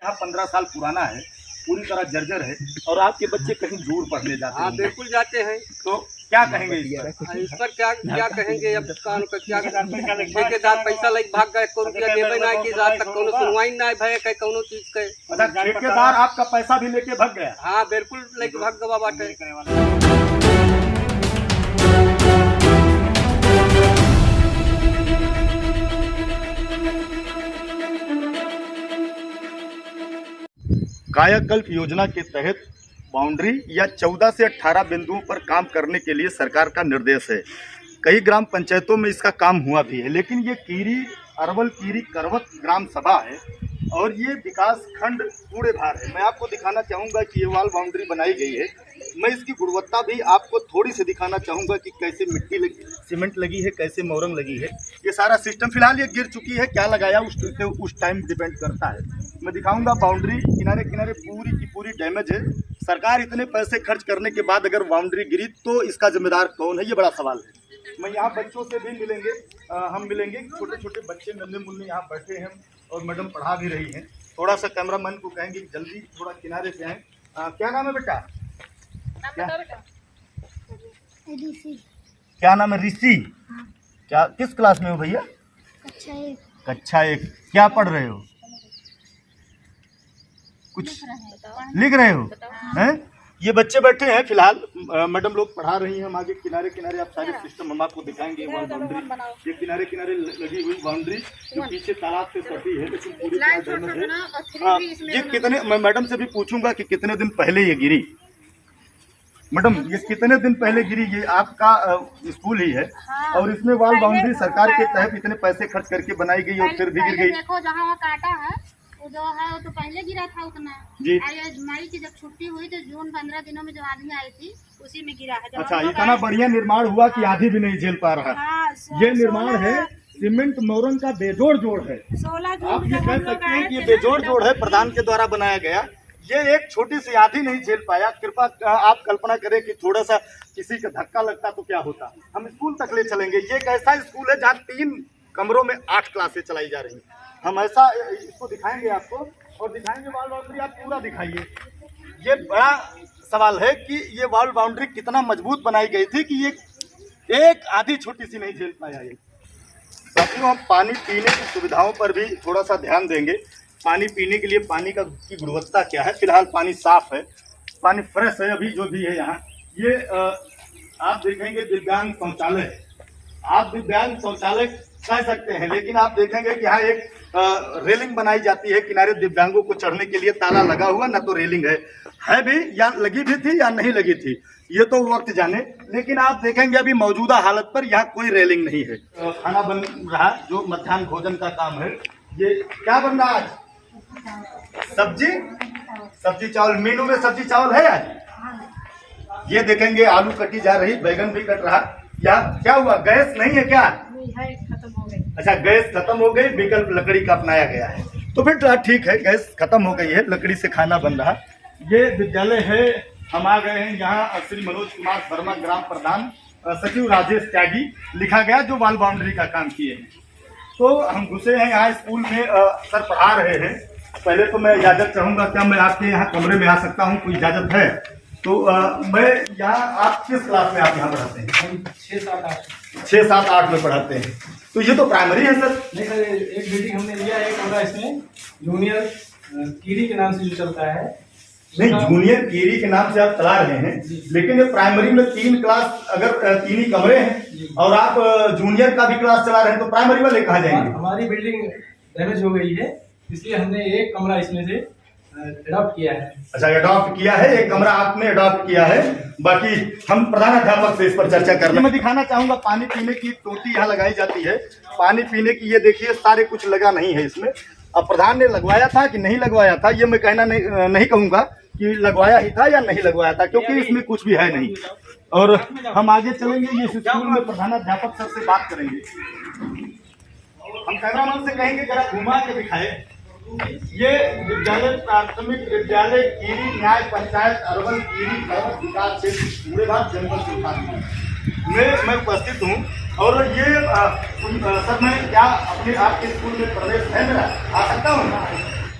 यहाँ 15 साल पुराना है, पूरी तरह जर्जर है और आपके बच्चे कहीं दूर पढ़ने जाते हैं। बिल्कुल जाते हैं। तो क्या कहेंगे इस पर क्या कहेंगे? अब कान का क्या ठेकेदार पैसा लेके भाग गए, को रुपया देवे ना कि रात तक कोनो सुनवाई ना भय के कोनो चीज के। अच्छा, ठेकेदार आपका पैसा भी लेके भाग गया? हाँ बिल्कुल लेके भाग गवा बाटे। कायाकल्प योजना के तहत बाउंड्री या 14 से 18 बिंदुओं पर काम करने के लिए सरकार का निर्देश है। कई ग्राम पंचायतों में इसका काम हुआ भी है, लेकिन ये कीरी अरवल कीरी करवत ग्राम सभा है और ये विकास खंड कूड़े भार है। मैं आपको दिखाना चाहूँगा कि ये वाल बाउंड्री बनाई गई है। मैं इसकी गुणवत्ता भी आपको थोड़ी सी दिखाना चाहूँगा कि कैसे मिट्टी लगी, सीमेंट लगी है, कैसे मोरंग लगी है। ये सारा सिस्टम फिलहाल ये गिर चुकी है, क्या लगाया उस टाइम डिपेंड करता है। मैं दिखाऊंगा बाउंड्री किनारे किनारे पूरी की पूरी डैमेज है। सरकार इतने पैसे खर्च करने के बाद अगर बाउंड्री गिरी तो इसका जिम्मेदार कौन है, ये बड़ा सवाल है। मैं यहाँ बच्चों से भी मिलेंगे, हम मिलेंगे। छोटे छोटे बच्चे नन्हे मुन्ने यहाँ बैठे हैं और मैडम पढ़ा भी रही हैं। थोड़ा सा कैमरामैन को कहेंगे कि जल्दी थोड़ा किनारे से आएँ। क्या नाम है बेटा? क्या नाम है? ऋषि। क्या किस क्लास में हो भैया? कक्षा 1। क्या पढ़ रहे हो? कुछ लिख रहे हो? हैं? ये बच्चे बैठे हैं फिलहाल, मैडम लोग पढ़ा रही हैं। हम आगे किनारे किनारे आप सारे सिस्टम हम आपको दिखाएंगे। वॉल बाउंड्री ये किनारे किनारे लगी हुई बाउंड्री जो पीछे तालाब से सटी है, लेकिन पूरी तरह डैमेज है। ये कितने, मैं मैडम से भी पूछूंगा कि कितने दिन पहले ये गिरी। मैडम ये कितने दिन पहले गिरी? ये आपका स्कूल ही है और इसमें वॉल बाउंड्री सरकार के तहत इतने पैसे खर्च करके बनाई गई और फिर भी गिर गई। देखो जहाँ काटा है वो जो है वो तो पहले गिरा था उतना जी। मई की जब छुट्टी हुई तो जून 15 दिनों में जो आदमी आई थी उसी में गिरा है। अच्छा, इतना बढ़िया निर्माण हुआ कि आधी भी नहीं झेल पा रहा। ये निर्माण है, सीमेंट मोरंग का बेजोड़ जोड़ है। आप ये कह सकते हैं कि ये बेजोड़ जोड़ है, प्रधान के द्वारा बनाया गया। ये एक छोटी सी आधी नहीं झेल पाया। कृपा आप कल्पना करें कि थोड़ा सा किसी का धक्का लगता तो क्या होता। हम स्कूल तक ले चलेंगे। ये एक ऐसा स्कूल है जहाँ 3 कमरों में 8 क्लासें चलाई जा रही हैं। हम ऐसा इसको दिखाएंगे आपको और दिखाएंगे वॉल बाउंड्री आप पूरा दिखाइए। ये बड़ा सवाल है कि ये वॉल बाउंड्री कितना मजबूत बनाई गई थी कि ये एक आधी छोटी सी नहीं झेल पाया। ये साथियों, हम पानी पीने की सुविधाओं पर भी थोड़ा सा ध्यान देंगे। पानी पीने के लिए पानी की गुणवत्ता क्या है? फिलहाल पानी साफ है, पानी फ्रेश है अभी जो भी है यहाँ। ये आप देखेंगे दिव्यांग शौचालय है। आप दिव्यांग शौचालय कह सकते हैं, लेकिन आप देखेंगे कि यहाँ एक रेलिंग बनाई जाती है किनारे दिव्यांगों को चढ़ने के लिए। ताला लगा हुआ, न तो रेलिंग है भी या लगी भी थी या नहीं लगी थी, ये तो वक्त जाने। लेकिन आप देखेंगे अभी मौजूदा हालत पर यहाँ कोई रेलिंग नहीं है। खाना बन रहा जो मध्याह्न भोजन का काम है। ये क्या बन रहा आज? सब्जी चावल। मेनू में सब्जी चावल है आज। ये देखेंगे आलू कटी जा रही, बैगन भी कट रहा। या क्या हुआ, गैस नहीं है क्या? खत्म हो गई। अच्छा, गैस खत्म हो गई, विकल्प लकड़ी का अपनाया गया है। तो फिर ठीक है, गैस खत्म हो गई है, लकड़ी से खाना बन रहा। ये विद्यालय है। हम आ गए हैं यहाँ। श्री मनोज कुमार वर्मा ग्राम प्रधान, सचिव राजेश त्यागी लिखा गया जो वॉल बाउंड्री का काम किए हैं। तो हम घुसे हैं यहाँ स्कूल में, सर पढ़ा रहे हैं। पहले तो मैं इजाज़त चाहूँगा, क्या मैं आपके यहाँ कमरे में आ सकता हूँ? कोई इजाज़त है? तो मैं यहाँ, आप किस क्लास में आप यहाँ पढ़ाते हैं? 6, 7, 8 में पढ़ाते हैं। तो ये तो प्राइमरी है सर। नहीं सर, एक बिल्डिंग हमने लिया है कमरा, इसमें जूनियर कीरी के नाम से जो चलता है। नहीं, जूनियर कीरी के नाम से आप चला रहे हैं, लेकिन ये प्राइमरी में 3 क्लास, अगर 3 ही कमरे हैं और आप जूनियर का भी क्लास चला रहे हैं तो प्राइमरी वाले कहाँ जाएंगे? हमारी बिल्डिंग डैमेज हो गई है, इसलिए हमने एक कमरा इसमें से अडॉप्ट किया है। अच्छा, अडॉप्ट किया है, एक कमरा आपने अडॉप्ट किया है। बाकी हम प्रधान अध्यापक से इस पर चर्चा करना। मैं दिखाना चाहूंगा पानी पीने की टोटी यहाँ लगाई जाती है। पानी पीने की ये देखिए सारे कुछ लगा नहीं है इसमें। अब प्रधान ने लगवाया था कि नहीं लगवाया था, ये मैं कहना नहीं कहूँगा कि लगवाया ही था या नहीं लगवाया था, क्योंकि इसमें कुछ भी है नहीं। और हम आगे चलेंगे, ये स्कूल में प्रधानाध्यापक सर से बात करेंगे। हम कैमरामैन से कहेंगे जरा घुमा के दिखाए। ये विद्यालय प्राथमिक विद्यालय कीरी न्याय पंचायत अरवल कीरी करवत विकास क्षेत्र कूड़े भार जनपद सुल्तानपुर में मैं उपस्थित हूँ। और ये सर मैं क्या अपने आपके स्कूल में प्रवेश है मेरा? आ सकता हूँ?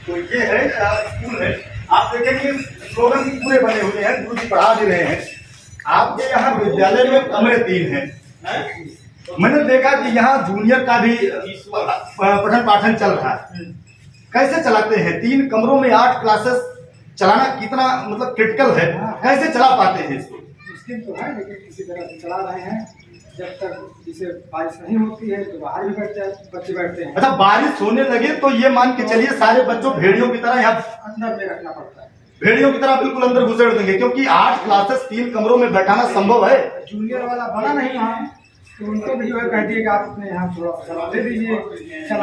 तो ये है स्कूल है। आप देखेंगे स्लोगन पूरे बने हुए हैं, गुरु जी पढ़ा भी रहे हैं। आपके यहाँ विद्यालय में कमरे 3 हैं। मैंने देखा कि यहाँ जूनियर का भी पठन पाठन चल रहा है। कैसे चलाते हैं? 3 कमरों में 8 क्लासेस चलाना कितना मतलब क्रिटिकल है, कैसे चला पाते हैं इसको? मुश्किल तो है, लेकिन किसी तरह से चला रहे हैं। जब तक जिसे बारिश नहीं होती है तो बाहर भी बच्चे बैठते हैं। अच्छा, बारिश होने लगे तो ये मान के चलिए सारे बच्चों भेड़ियों की तरह यहाँ अंदर में रखना पड़ता है, भेड़ियों की तरह बिल्कुल अंदर घुसेड़ देंगे, क्योंकि 8 क्लासेस 3 कमरों में बैठाना संभव है? जूनियर वाला बना नहीं यहाँ, तो उनको भी जो है कह दिए कि आप अपने यहाँ थोड़ा चला दे दीजिए।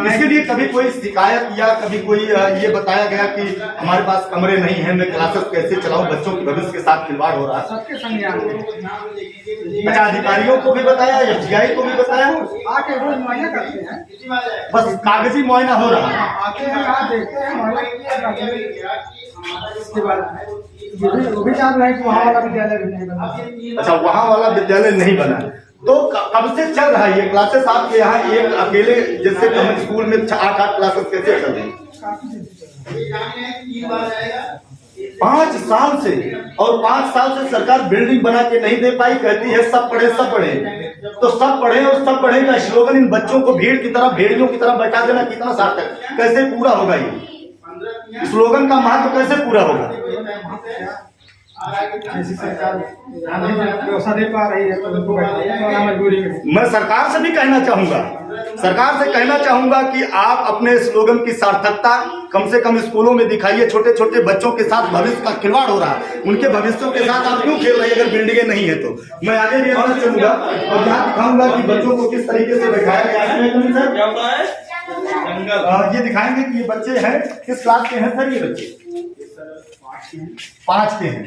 इसके लिए कभी कोई शिकायत या कभी कोई ये बताया गया कि हमारे पास कमरे नहीं है, मैं क्लासेस कैसे चलाऊं, बच्चों के भविष्य के साथ खिलवाड़ हो रहा है? सबके संज्ञान में। अच्छा, अधिकारियों को भी बताया, FGI को भी बताया? आके रोज मुआयना करते हैं, बस कागजी मुआयना हो रहा है? आते हैं, आप देखते हैं, इसके बाद वो भी जान रहे हैं कि वहाँ वाला विद्यालय भी नहीं बना। अच्छा, वहाँ वाला विद्यालय नहीं बना, तो कब से चल रहा है ये क्लासेस आपके यहाँ? एक अकेले जैसे हम स्कूल में 8 क्लासेस कैसे चल रही? 5 साल से, और 5 साल से सरकार बिल्डिंग बना के नहीं दे पाई, कहती है सब पढ़े सब पढ़े। तो सब पढ़े और सब पढ़े का स्लोगन इन बच्चों को भीड़ की तरह, भेड़ियों की तरह बैठा देना कितना सार्थक, कैसे पूरा होगा? ये स्लोगन का महत्व कैसे पूरा होगा? ऐसी सरकार व्यवस्था दे पा रही है तो उनको बैठाना मजबूरी में। मैं सरकार से भी कहना चाहूंगा, सरकार से कहना चाहूंगा कि आप अपने स्लोगन की सार्थकता कम से कम स्कूलों में दिखाइए। छोटे छोटे बच्चों के साथ भविष्य का खिलवाड़ हो रहा है, उनके भविष्यों के साथ आप क्यों खेल रहे हैं अगर बिल्डिंगें नहीं है तो? मैं आगे भी आना चाहूंगा और यहाँ दिखाऊंगा कि बच्चों को किस तरीके से बैठाया गया है। ये दिखाएंगे कि ये बच्चे हैं किस क्लास के हैं सर? ये बच्चे 5 के हैं,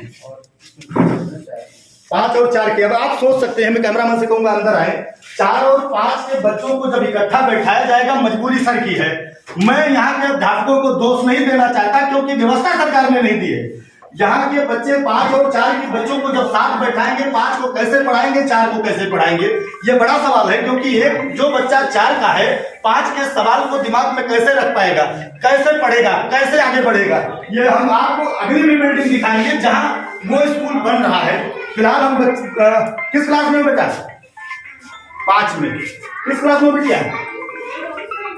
5 और 4 के। अब आप सोच सकते हैं, मैं कैमरामैन से कहूंगा अंदर आए, 4 और 5 के बच्चों को जब इकट्ठा बैठाया जाएगा, मजबूरी सर की है। मैं यहाँ के अध्यापकों को दोष नहीं देना चाहता, क्योंकि व्यवस्था सरकार ने नहीं दी है। यहाँ के बच्चे 5 और 4 के बच्चों को जब साथ बैठाएंगे, 5 को कैसे पढ़ाएंगे, 4 को कैसे पढ़ाएंगे? ये बड़ा सवाल है, क्योंकि एक जो बच्चा 4 का है, 5 के सवाल को दिमाग में कैसे रख पाएगा, कैसे पढ़ेगा, कैसे आगे बढ़ेगा? ये हम आपको अगली भी बिल्डिंग दिखाएंगे जहाँ वो स्कूल बन रहा है। फिलहाल हम किस क्लास में बेटा? 5 में। किस क्लास में बेटिया?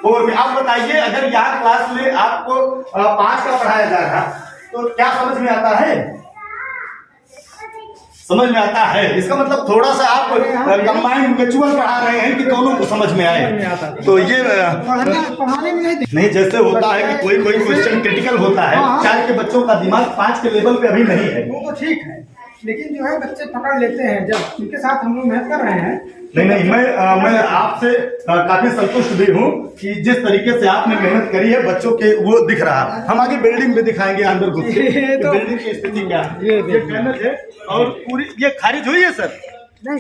4 में। आप बताइए, अगर यहाँ क्लास में आपको 5 का पढ़ाया जा रहा तो क्या समझ में आता है? समझ में आता है? इसका मतलब थोड़ा सा आप कंबाइंड म्यूचुअल पढ़ा रहे हैं कि दोनों को समझ में आए। तो ये पढ़ाने में नहीं, जैसे होता है कि कोई क्वेश्चन क्रिटिकल होता है, 4 के बच्चों का दिमाग 5 के लेवल पे अभी नहीं है। वो तो ठीक है, लेकिन जो है बच्चे पकड़ लेते हैं जब उनके साथ हम लोग मेहनत कर रहे हैं। नहीं, मैं आपसे काफी संतुष्ट भी हूँ कि जिस तरीके से आपने मेहनत करी है, बच्चों के वो दिख रहा है। हम आगे बिल्डिंग भी दिखाएंगे अंदर घुस के, बिल्डिंग की स्थिति क्या है। ये डैमेज है और पूरी ये खारिज हुई है सर? नहीं,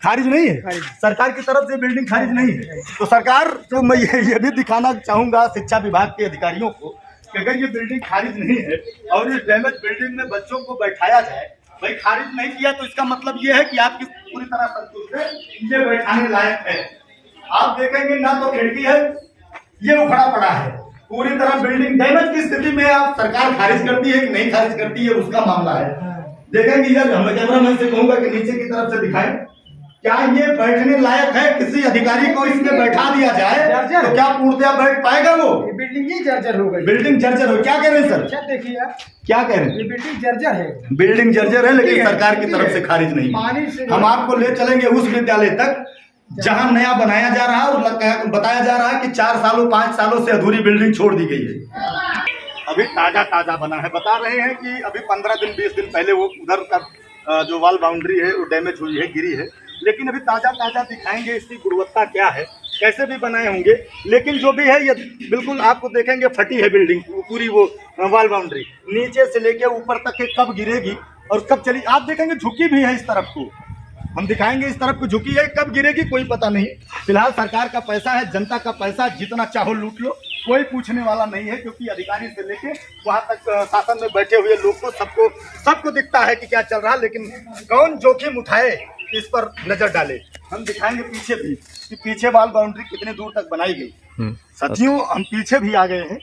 खारिज नहीं है, सरकार की तरफ से बिल्डिंग खारिज नहीं है। तो सरकार तो मैं ये भी दिखाना चाहूंगा शिक्षा विभाग के अधिकारियों को कि अगर ये बिल्डिंग खारिज नहीं है और इस डैमेज बिल्डिंग में बच्चों को बैठाया जाए, भाई खारिज नहीं किया तो इसका मतलब ये है कि आपकी पूरी तरह संतुष्ट है, ये बैठाने लायक है। आप देखेंगे ना तो खिड़की है, ये उखड़ा पड़ा है, पूरी तरह बिल्डिंग डैमेज की स्थिति में। आप सरकार खारिज करती है कि नहीं खारिज करती है उसका मामला है। देखेंगे यार, मैं कैमरामैन से कहूंगा कि नीचे की तरफ से दिखाएं, क्या ये बैठने लायक है? किसी अधिकारी को इसमें बैठा दिया जाए तो क्या पूर्णतया बैठ पाएगा वो? बिल्डिंग ही जर्जर हो गई। बिल्डिंग जर्जर हो, क्या कह रहे हैं सर? क्या देखिए आप, क्या कह रहे हैं? ये बिल्डिंग जर्जर है। बिल्डिंग जर्जर है, लेकिन सरकार की तरफ से खारिज नहीं। हम आपको ले चलेंगे उस विद्यालय तक जहां नया बनाया जा रहा है और बताया जा रहा है कि 4 सालों 5 सालों से अधूरी बिल्डिंग छोड़ दी गई है। अभी ताजा बना है। बता रहे हैं कि अभी 15 दिन 20 दिन पहले वो उधर का जो वॉल बाउंड्री है वो डैमेज हुई है, गिरी है, लेकिन अभी ताजा दिखाएंगे इसकी गुणवत्ता क्या है, कैसे भी बनाए होंगे। लेकिन जो भी है ये बिल्कुल आपको देखेंगे फटी है बिल्डिंग, पूरी वो वॉल बाउंड्री नीचे से लेके ऊपर तक के कब गिरेगी और कब चली। आप देखेंगे झुकी भी है इस तरफ को, हम दिखाएंगे इस तरफ को झुकी है, कब गिरेगी कोई पता नहीं। फिलहाल सरकार का पैसा है, जनता का पैसा, जितना चाहो लूट लो, कोई पूछने वाला नहीं है, क्योंकि अधिकारी से लेके वहां तक शासन में बैठे हुए लोग को सबको दिखता है कि क्या चल रहा है, लेकिन कौन जोखिम उठाए इस पर नजर डाले। हम दिखाएंगे पीछे भी कि पीछे वॉल बाउंड्री कितने दूर तक बनाई गई। साथियों, हम पीछे भी आ गए हैं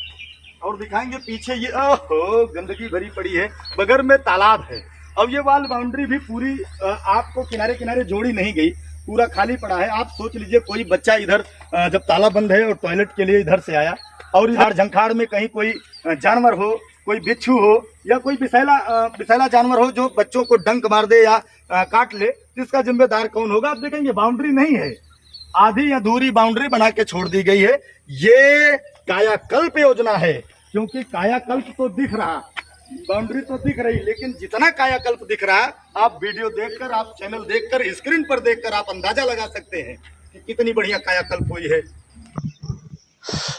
और दिखाएंगे पीछे ये ओहो गंदगी भरी पड़ी है, बगल में तालाब है। अब ये वाल बाउंड्री भी पूरी आपको किनारे किनारे जोड़ी नहीं गई, पूरा खाली पड़ा है। आप सोच लीजिए कोई बच्चा इधर जब ताला बंद है और टॉयलेट के लिए इधर से आया और इधर झंखाड़ में कहीं कोई जानवर हो, कोई बिच्छू हो या कोई विषैला जानवर हो जो बच्चों को डंक मार दे या काट ले, तो इसका जिम्मेदार कौन होगा? आप देखेंगे बाउंड्री नहीं है, आधी अधूरी बाउंड्री बना के छोड़ दी गई है। ये कायाकल्प योजना है, क्योंकि कायाकल्प तो दिख रहा, बाउंड्री तो दिख रही, लेकिन जितना कायाकल्प दिख रहा है आप वीडियो देखकर, आप चैनल देखकर, स्क्रीन पर देखकर आप अंदाजा लगा सकते हैं कि कितनी बढ़िया कायाकल्प हुई है।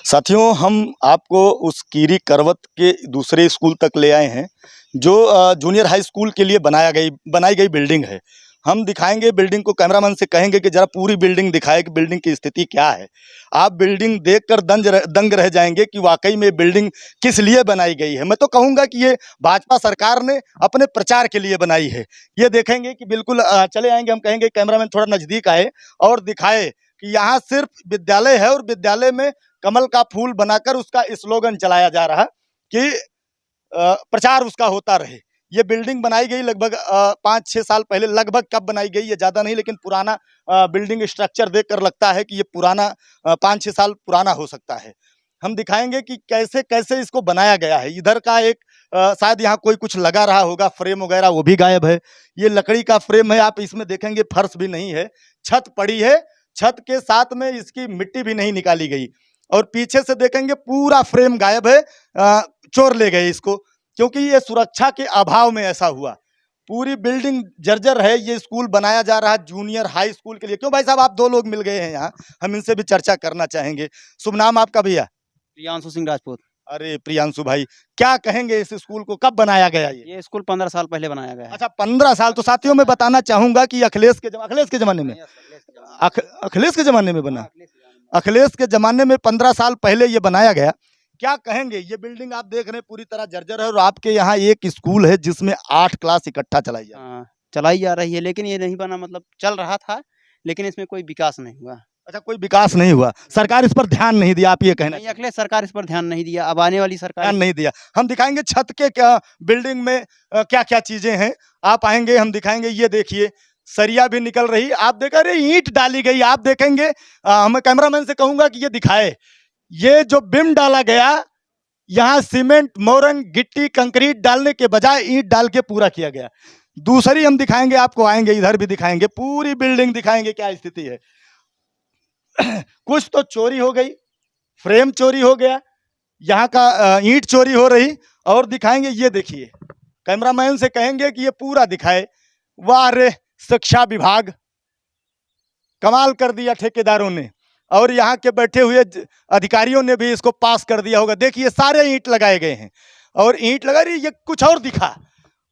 साथियों, हम आपको उस कीरी करवत के दूसरे स्कूल तक ले आए हैं जो जूनियर हाई स्कूल के लिए बनाई गई बिल्डिंग है। हम दिखाएंगे बिल्डिंग को, कैमरामैन से कहेंगे कि जरा पूरी बिल्डिंग दिखाए कि बिल्डिंग की स्थिति क्या है। आप बिल्डिंग देखकर दंग रह जाएंगे कि वाकई में बिल्डिंग किस लिए बनाई गई है। मैं तो कहूँगा कि ये भाजपा सरकार ने अपने प्रचार के लिए बनाई है। ये देखेंगे कि बिल्कुल चले आएंगे, हम कहेंगे कैमरामैन थोड़ा नज़दीक आए और दिखाए कि यहाँ सिर्फ विद्यालय है और विद्यालय में कमल का फूल बनाकर उसका स्लोगन चलाया जा रहा कि प्रचार उसका होता रहे। ये बिल्डिंग बनाई गई लगभग 5-6 साल पहले, लगभग कब बनाई गई ये ज़्यादा नहीं, लेकिन पुराना बिल्डिंग स्ट्रक्चर देखकर लगता है कि ये पुराना 5-6 साल पुराना हो सकता है। हम दिखाएंगे कि कैसे कैसे इसको बनाया गया है। इधर का एक शायद यहाँ कोई कुछ लगा रहा होगा, फ्रेम वगैरह वो भी गायब है। ये लकड़ी का फ्रेम है, आप इसमें देखेंगे फर्श भी नहीं है, छत पड़ी है, छत के साथ में इसकी मिट्टी भी नहीं निकाली गई और पीछे से देखेंगे पूरा फ्रेम गायब है, चोर ले गए इसको, क्योंकि ये सुरक्षा के अभाव में ऐसा हुआ। पूरी बिल्डिंग जर्जर है। ये स्कूल बनाया जा रहा है जूनियर हाई स्कूल के लिए। क्यों भाई साहब, आप 2 लोग मिल गए हैं यहाँ, हम इनसे भी चर्चा करना चाहेंगे। शुभ नाम आपका भैया? प्रियांशु सिंह राजपूत। अरे प्रियांशु भाई, क्या कहेंगे इस स्कूल को कब बनाया गया? ये स्कूल 15 साल पहले बनाया गया है। अच्छा, 15 साल। तो साथियों में बताना चाहूंगा कि अखिलेश के जमाने में अखिलेश के ज़माने में बना, अखिलेश के ज़माने में 15 साल पहले ये बनाया गया। क्या कहेंगे? ये बिल्डिंग आप देख रहे हैं पूरी तरह जर्जर है और आपके यहाँ एक स्कूल है जिसमें 8 क्लास इकट्ठा चलाई जा रही है, लेकिन ये नहीं बना, मतलब चल रहा था लेकिन इसमें कोई विकास नहीं हुआ। अच्छा, कोई विकास नहीं हुआ, सरकार इस पर ध्यान नहीं दिया, आप ये कहना? नहीं, अखिलेश सरकार इस पर ध्यान नहीं दिया, अब आने वाली सरकार ध्यान नहीं दिया। हम दिखाएंगे छत के क्या बिल्डिंग में क्या क्या चीजें हैं, आप आएंगे हम दिखाएंगे। ये देखिए सरिया भी निकल रही, आप देख रहे ईंट डाली गई, आप देखेंगे। मैं कैमरामैन से कहूंगा कि ये दिखाए, ये जो बिम डाला गया, यहाँ सीमेंट, मोरंग, गिट्टी, कंक्रीट डालने के बजाय ईंट डाल के पूरा किया गया। दूसरी हम दिखाएंगे आपको, आएंगे इधर भी दिखाएंगे, पूरी बिल्डिंग दिखाएंगे क्या स्थिति है। कुछ तो चोरी हो गई, फ्रेम चोरी हो गया, यहाँ का ईंट चोरी हो रही, और दिखाएंगे। ये देखिए, कैमरामैन से कहेंगे कि ये पूरा दिखाए। वाह रे, शिक्षा विभाग कमाल कर दिया ठेकेदारों ने, और यहाँ के बैठे हुए अधिकारियों ने भी इसको पास कर दिया होगा। देखिए सारे ईंट लगाए गए हैं और ईंट लगा रही, ये कुछ और दिखा,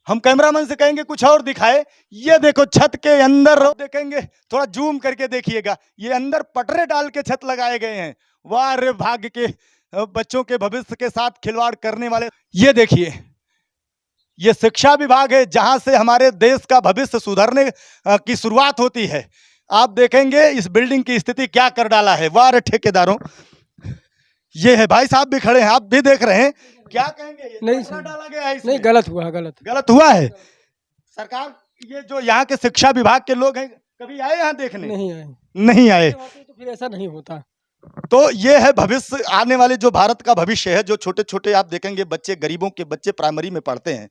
हम कैमरामैन से कहेंगे कुछ और दिखाए। ये देखो छत के अंदर देखेंगे, थोड़ा जूम करके देखिएगा, ये अंदर पटरे डाल के छत लगाए गए हैं। वाह रे भाग्य के, बच्चों के भविष्य के साथ खिलवाड़ करने वाले। ये देखिए, ये शिक्षा विभाग है जहां से हमारे देश का भविष्य सुधरने की शुरुआत होती है। आप देखेंगे इस बिल्डिंग की स्थिति क्या कर डाला है। वाह रे ठेकेदारों, ये है भाई साहब भी खड़े हैं, आप भी देख रहे हैं, क्या कहेंगे? ये नहीं डाला गया है, नहीं, गलत हुआ, गलत हुआ है। सरकार, ये जो यहाँ के शिक्षा विभाग के लोग हैं, कभी आए यहाँ देखने? नहीं आए तो फिर ऐसा नहीं होता। तो ये है भविष्य, आने वाले जो भारत का भविष्य है। जो छोटे छोटे आप देखेंगे बच्चे, गरीबों के बच्चे प्राइमरी में पढ़ते हैं,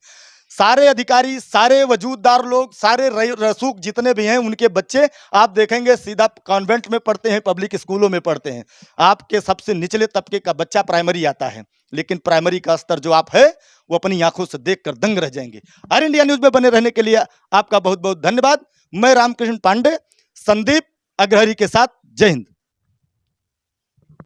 सारे अधिकारी, सारे वजूददार लोग, सारे रसूख जितने भी हैं, उनके बच्चे आप देखेंगे सीधा कॉन्वेंट में पढ़ते हैं, पब्लिक स्कूलों में पढ़ते हैं। आपके सबसे निचले तबके का बच्चा प्राइमरी आता है, लेकिन प्राइमरी का स्तर जो आप है वो अपनी आंखों से देखकर दंग रह जाएंगे। और इंडिया न्यूज में बने रहने के लिए आपका बहुत बहुत धन्यवाद। मैं रामकृष्ण पांडे, संदीप अग्रहरी के साथ, जय हिंद।